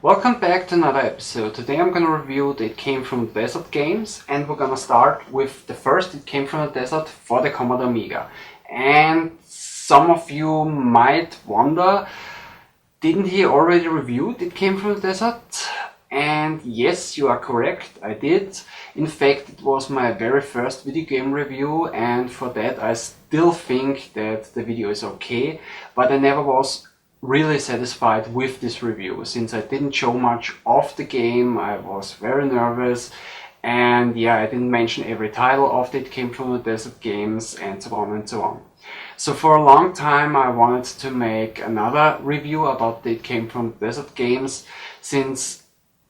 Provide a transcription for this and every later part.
Welcome back to another episode. Today I'm gonna review the It Came from the Desert games, and we're gonna start with the first It Came from the Desert for the Commodore Amiga. And some of you might wonder, didn't he already review It Came from the Desert? And yes, you are correct, I did. In fact, it was my very first video game review, and for that I still think that the video is okay, but I never was really satisfied with this review. Since I didn't show much of the game, I was very nervous, and yeah, I didn't mention every title of It Came from the Desert games, and so on and so on. So for a long time I wanted to make another review about the It Came from the Desert games, since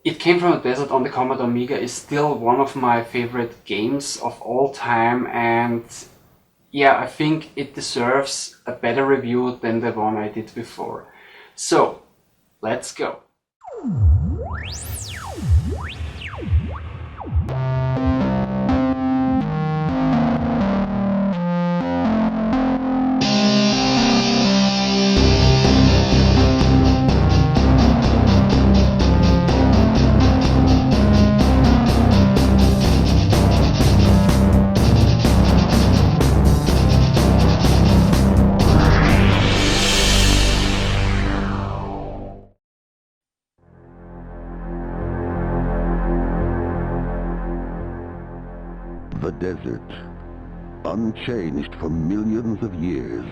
It Came from the Desert on the Commodore Amiga is still one of my favorite games of all time, and yeah, I think it deserves a better review than the one I did before. So, let's go! The desert, unchanged for millions of years,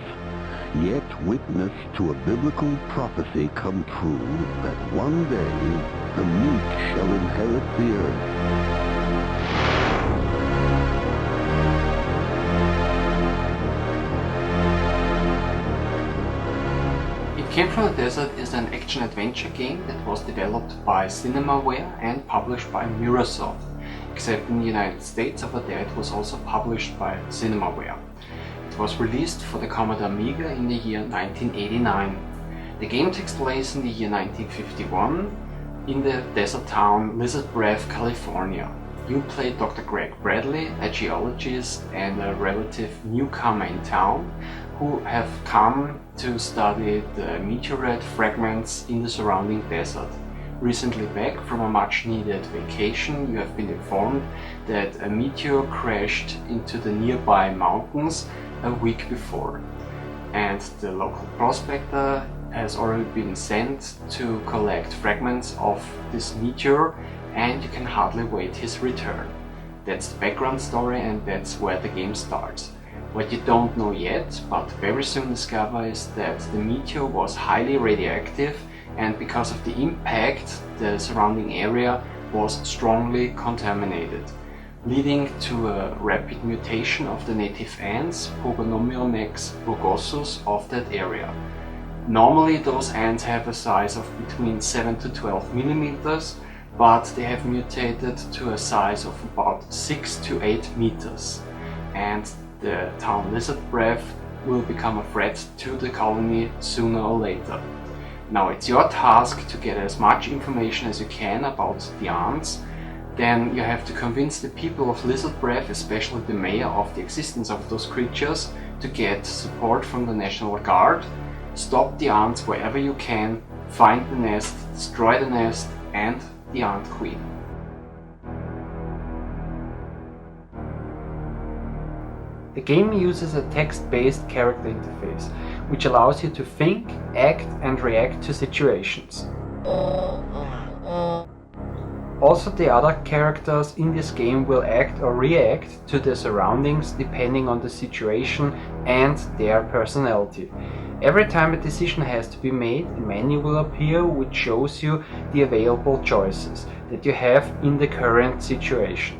yet witness to a biblical prophecy come true that one day the meek shall inherit the earth. It Came from the Desert is an action-adventure game that was developed by Cinemaware and published by Microsoft. Except in the United States, over there it was also published by Cinemaware. It was released for the Commodore Amiga in the year 1989. The game takes place in the year 1951 in the desert town Lizard Breath, California. You play Dr. Greg Bradley, a geologist and a relative newcomer in town, who have come to study the meteorite fragments in the surrounding desert. Recently back from a much-needed vacation, you have been informed that a meteor crashed into the nearby mountains a week before, and the local prospector has already been sent to collect fragments of this meteor, and you can hardly wait his return. That's the background story, and that's where the game starts. What you don't know yet, but very soon discover, is that the meteor was highly radioactive, and because of the impact, the surrounding area was strongly contaminated, leading to a rapid mutation of the native ants, Pogonomyrmex rugosus, of that area. Normally those ants have a size of between 7 to 12 millimeters, but they have mutated to a size of about 6 to 8 meters. And the town Lizard Breath will become a threat to the colony sooner or later. Now it's your task to get as much information as you can about the ants. Then you have to convince the people of Lizard Breath, especially the mayor, of the existence of those creatures, to get support from the National Guard. Stop the ants wherever you can, find the nest, destroy the nest and the ant queen. The game uses a text-based character interface, which allows you to think, act and react to situations. Also, the other characters in this game will act or react to their surroundings depending on the situation and their personality. Every time a decision has to be made, a menu will appear which shows you the available choices that you have in the current situation.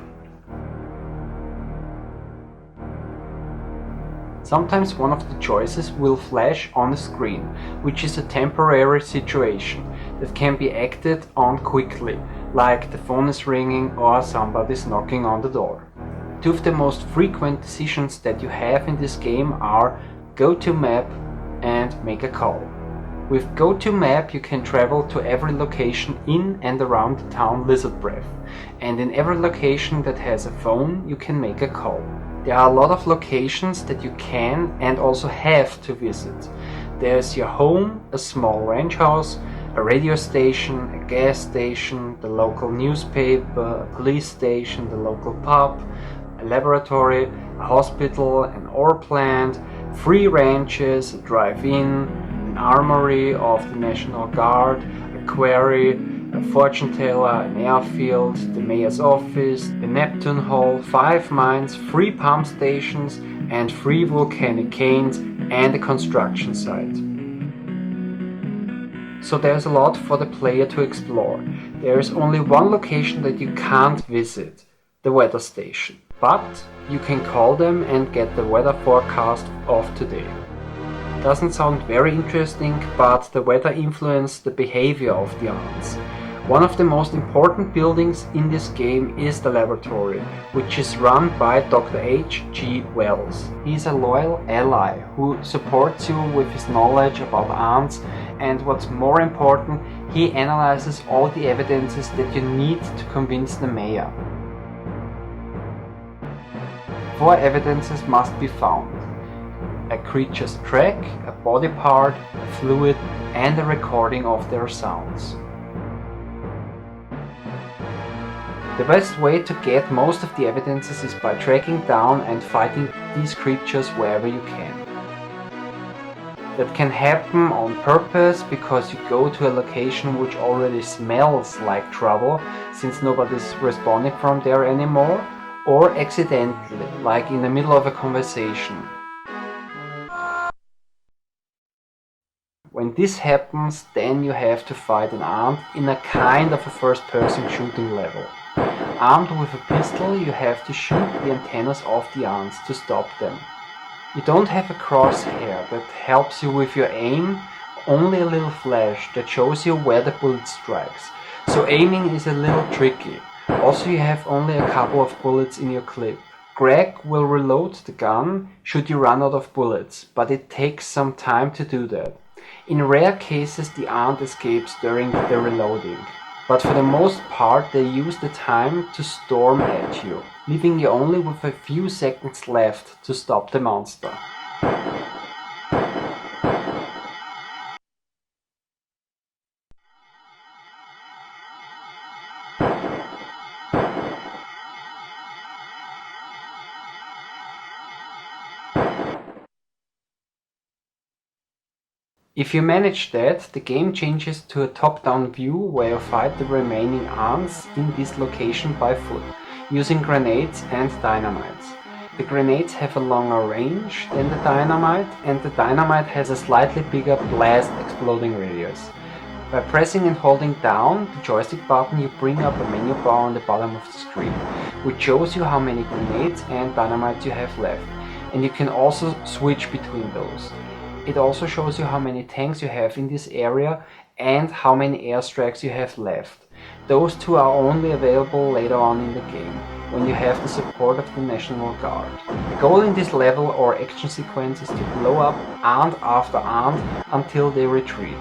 Sometimes one of the choices will flash on the screen, which is a temporary situation that can be acted on quickly, like the phone is ringing or somebody's knocking on the door. Two of the most frequent decisions that you have in this game are go to map and make a call. With Go To Map you can travel to every location in and around the town Lizard Breath, and in every location that has a phone you can make a call. There are a lot of locations that you can and also have to visit. There's your home, a small ranch house, a radio station, a gas station, the local newspaper, a police station, the local pub, a laboratory, a hospital, an ore plant, 3 ranches, a drive-in, an armory of the National Guard, a quarry, a fortune teller, an airfield, the mayor's office, the Neptune Hall, 5 mines, 3 pump stations, and 3 volcanic cairns, and a construction site. So there's a lot for the player to explore. There is only one location that you can't visit, the weather station. But you can call them and get the weather forecast of today. Doesn't sound very interesting, but the weather influences the behavior of the ants. One of the most important buildings in this game is the laboratory, which is run by Dr. H.G. Wells. He's a loyal ally who supports you with his knowledge about ants, and what's more important, he analyzes all the evidences that you need to convince the mayor. 4 evidences must be found: a creature's track, a body part, a fluid, and a recording of their sounds. The best way to get most of the evidences is by tracking down and fighting these creatures wherever you can. That can happen on purpose because you go to a location which already smells like trouble, since nobody's responding from there anymore, or accidentally, like in the middle of a conversation. When this happens, then you have to fight an ant in a kind of a first-person shooting level. Armed with a pistol, you have to shoot the antennas of the ants to stop them. You don't have a crosshair that helps you with your aim, only a little flash that shows you where the bullet strikes. So aiming is a little tricky. Also, you have only a couple of bullets in your clip. Greg will reload the gun should you run out of bullets, but it takes some time to do that. In rare cases, the ant escapes during the reloading. But for the most part, they use the time to storm at you, leaving you only with a few seconds left to stop the monster. If you manage that, the game changes to a top-down view where you fight the remaining ants in this location by foot, using grenades and dynamites. The grenades have a longer range than the dynamite, and the dynamite has a slightly bigger blast exploding radius. By pressing and holding down the joystick button, you bring up a menu bar on the bottom of the screen, which shows you how many grenades and dynamites you have left, and you can also switch between those. It also shows you how many tanks you have in this area and how many airstrikes you have left. Those 2 are only available later on in the game, when you have the support of the National Guard. The goal in this level or action sequence is to blow up ant after ant until they retreat.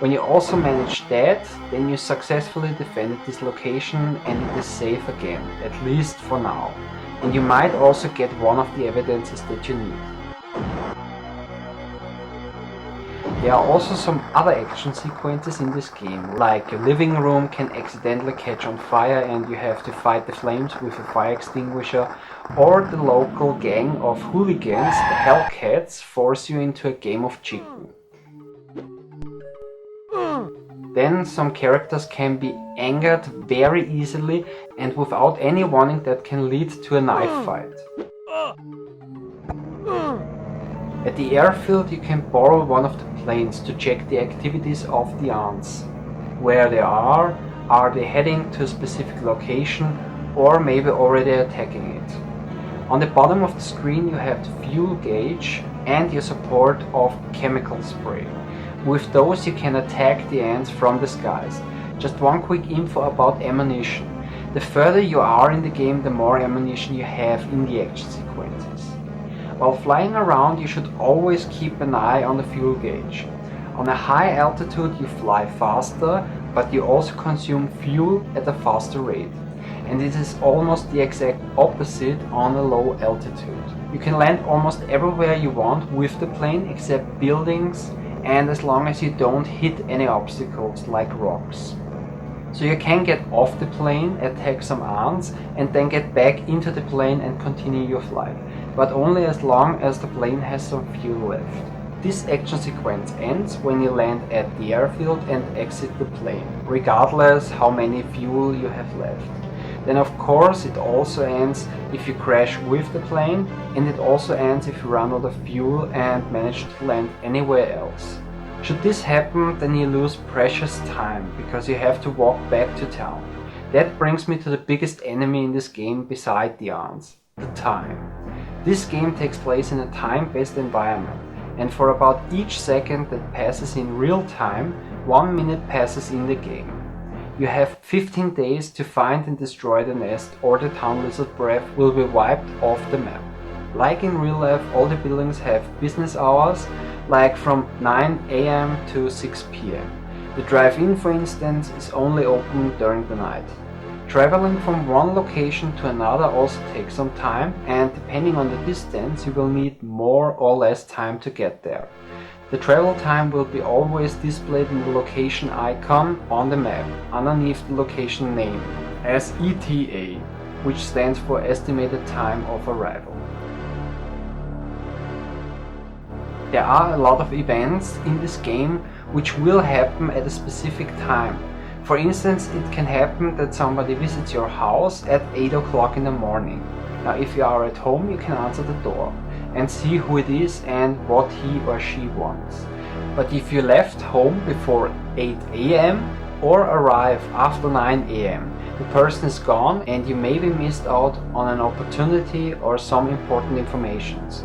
When you also manage that, then you successfully defended this location and it is safe again, at least for now. And you might also get one of the evidences that you need. There are also some other action sequences in this game, like your living room can accidentally catch on fire and you have to fight the flames with a fire extinguisher, or the local gang of hooligans, the Hellcats, force you into a game of chicken. Then some characters can be angered very easily and without any warning that can lead to a knife fight. At the airfield you can borrow one of the planes to check the activities of the ants. Where they are they heading to a specific location or maybe already attacking it. On the bottom of the screen you have the fuel gauge and your support of chemical spray. With those you can attack the ants from the skies. Just one quick info about ammunition. The further you are in the game, the more ammunition you have in the action sequences. While flying around, you should always keep an eye on the fuel gauge. On a high altitude you fly faster, but you also consume fuel at a faster rate. And it is almost the exact opposite on a low altitude. You can land almost everywhere you want with the plane except buildings and as long as you don't hit any obstacles like rocks. So you can get off the plane, attack some ants, and then get back into the plane and continue your flight, but only as long as the plane has some fuel left. This action sequence ends when you land at the airfield and exit the plane, regardless how many fuel you have left. Then of course it also ends if you crash with the plane, and it also ends if you run out of fuel and manage to land anywhere else. Should this happen, then you lose precious time, because you have to walk back to town. That brings me to the biggest enemy in this game beside the ants, the time. This game takes place in a time-based environment, and for about each second that passes in real time, 1 minute passes in the game. You have 15 days to find and destroy the nest, or the town lizard breath will be wiped off the map. Like in real life, all the buildings have business hours, like from 9 AM to 6 PM. The drive-in, for instance, is only open during the night. Traveling from one location to another also takes some time, and depending on the distance, you will need more or less time to get there. The travel time will be always displayed in the location icon on the map, underneath the location name, as ETA, which stands for Estimated Time of Arrival. There are a lot of events in this game which will happen at a specific time. For instance, it can happen that somebody visits your house at 8 o'clock in the morning. Now if you are at home, you can answer the door and see who it is and what he or she wants. But if you left home before 8 AM or arrive after 9 AM, the person is gone and you maybe missed out on an opportunity or some important informations.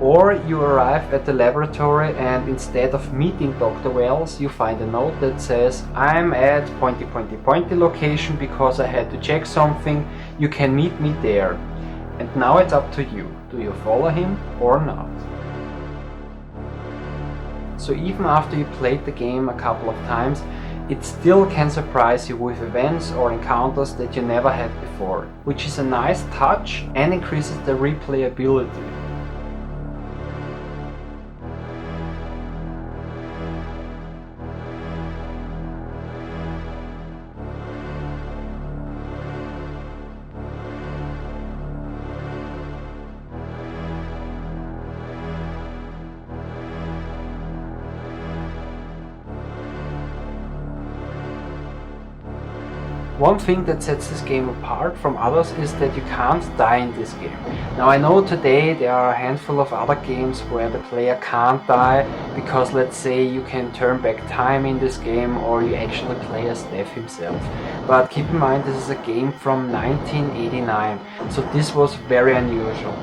Or you arrive at the laboratory and instead of meeting Dr. Wells, you find a note that says, "I'm at pointy location because I had to check something, you can meet me there." And now it's up to you, do you follow him or not? So even after you played the game a couple of times, it still can surprise you with events or encounters that you never had before, which is a nice touch and increases the replayability. One thing that sets this game apart from others is that you can't die in this game. Now I know today there are a handful of other games where the player can't die because, let's say, you can turn back time in this game or you actually play as Death himself. But keep in mind, this is a game from 1989, so this was very unusual.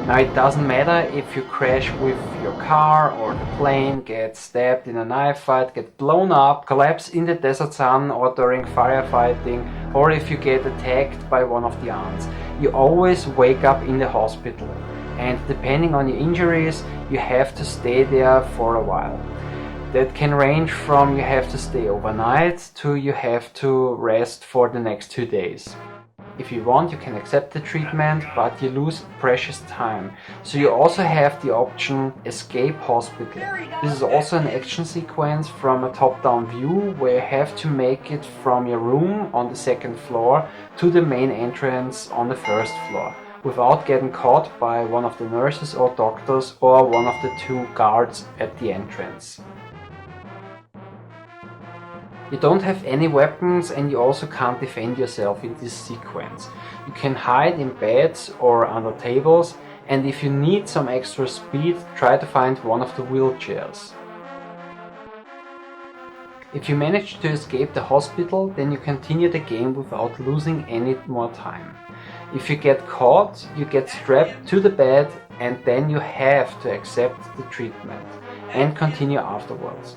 Now it doesn't matter if you crash with your car or the plane, get stabbed in a knife fight, get blown up, collapse in the desert sun or during firefighting, or if you get attacked by one of the ants. You always wake up in the hospital, and depending on your injuries, you have to stay there for a while. That can range from you have to stay overnight to you have to rest for the next 2 days. If you want, you can accept the treatment, but you lose precious time. So you also have the option Escape Hospital. This is also an action sequence from a top-down view where you have to make it from your room on the 2nd floor to the main entrance on the 1st floor, without getting caught by one of the nurses or doctors or one of the 2 guards at the entrance. You don't have any weapons and you also can't defend yourself in this sequence. You can hide in beds or under tables, and if you need some extra speed, try to find one of the wheelchairs. If you manage to escape the hospital, then you continue the game without losing any more time. If you get caught, you get strapped to the bed and then you have to accept the treatment and continue afterwards.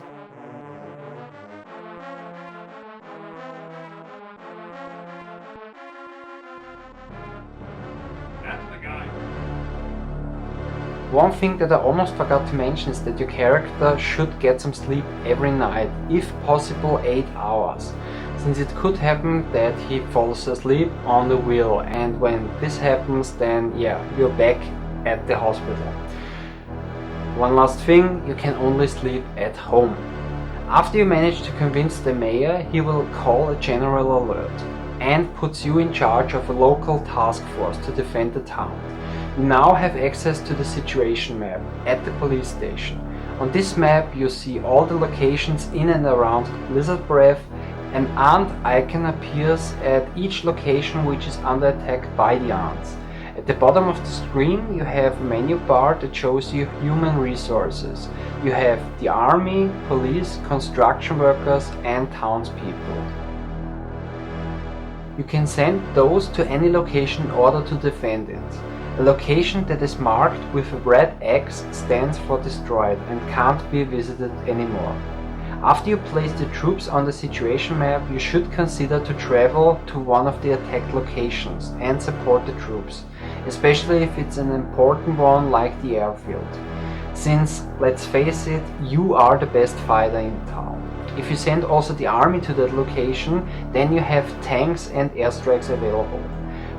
One thing that I almost forgot to mention is that your character should get some sleep every night, if possible 8 hours, since it could happen that he falls asleep on the wheel, and when this happens, then yeah, you're back at the hospital. One last thing, you can only sleep at home. After you manage to convince the mayor, he will call a general alert and puts you in charge of a local task force to defend the town. You now have access to the situation map at the police station. On this map you see all the locations in and around Blizzard Breath. An ant icon appears at each location which is under attack by the ants. At the bottom of the screen you have a menu bar that shows you human resources. You have the army, police, construction workers and townspeople. You can send those to any location in order to defend it. A location that is marked with a red X stands for destroyed and can't be visited anymore. After you place the troops on the situation map, you should consider to travel to one of the attacked locations and support the troops, especially if it's an important one like the airfield. Since, let's face it, you are the best fighter in town. If you send also the army to that location, then you have tanks and airstrikes available.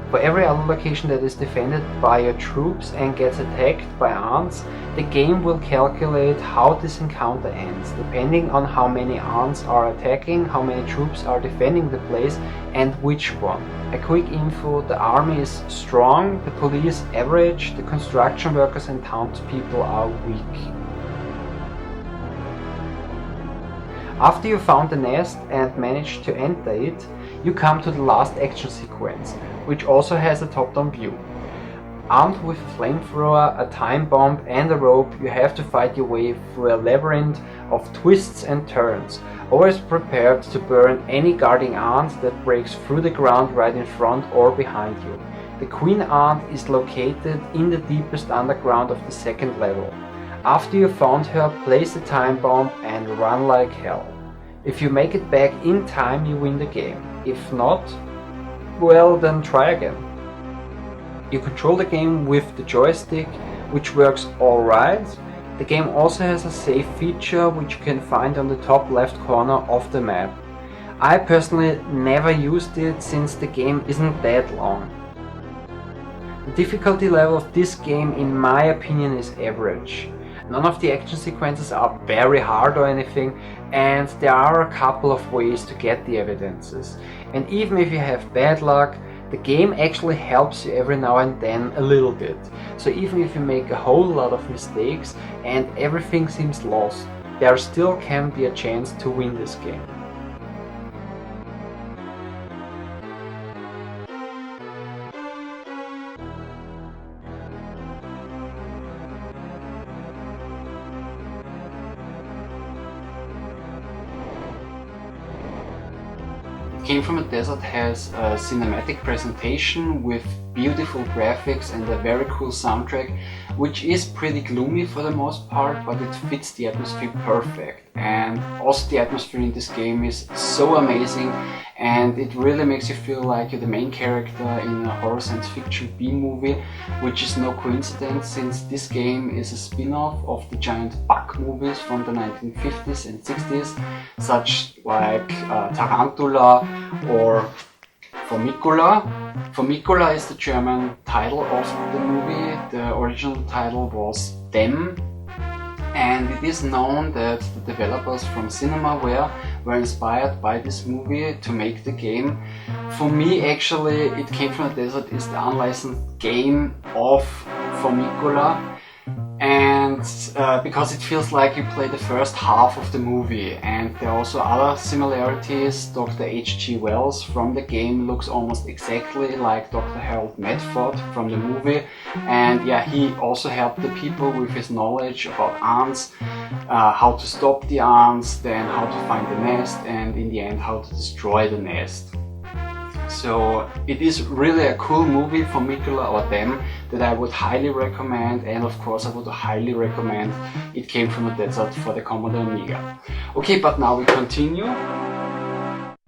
For every other location that is defended by your troops and gets attacked by ants, the game will calculate how this encounter ends, depending on how many ants are attacking, how many troops are defending the place, and which one. A quick info, the army is strong, the police average, the construction workers and townspeople are weak. After you found the nest and managed to enter it, you come to the last action sequence, which also has a top-down view. Armed with a flamethrower, a time bomb and a rope, you have to fight your way through a labyrinth of twists and turns, always prepared to burn any guarding ant that breaks through the ground right in front or behind you. The queen ant is located in the deepest underground of the second level. After you found her, place the time bomb and run like hell. If you make it back in time, you win the game. If not, well, then try again. You control the game with the joystick, which works alright. The game also has a save feature, which you can find on the top left corner of the map. I personally never used it since the game isn't that long. The difficulty level of this game, in my opinion, is average. None of the action sequences are very hard or anything, and there are a couple of ways to get the evidences. And even if you have bad luck, the game actually helps you every now and then a little bit. So even if you make a whole lot of mistakes and everything seems lost, there still can be a chance to win this game. Came from a Desert has a cinematic presentation with beautiful graphics and a very cool soundtrack, which is pretty gloomy for the most part, but it fits the atmosphere perfect. And also the atmosphere in this game is so amazing, and it really makes you feel like you're the main character in a horror science fiction B-movie, which is no coincidence since this game is a spin-off of the giant bug movies from the 1950s and 60s, such like Tarantula or Formicula. Formicula is the German title of the movie. The original title was Them, and it is known that the developers from Cinemaware were inspired by this movie to make the game. For me, actually, It Came from the Desert is the unlicensed game of Formicula, and because it feels like you play the first half of the movie. And there are also other similarities. Dr. H.G. Wells from the game looks almost exactly like Dr. Harold Medford from the movie, and yeah, he also helped the people with his knowledge about ants, how to stop the ants, then how to find the nest, and in the end how to destroy the nest. So it is really a cool movie, Formicula or Them, that I would highly recommend, and of course I would highly recommend It Came from the Desert for the Commodore Amiga. Okay, but now we continue.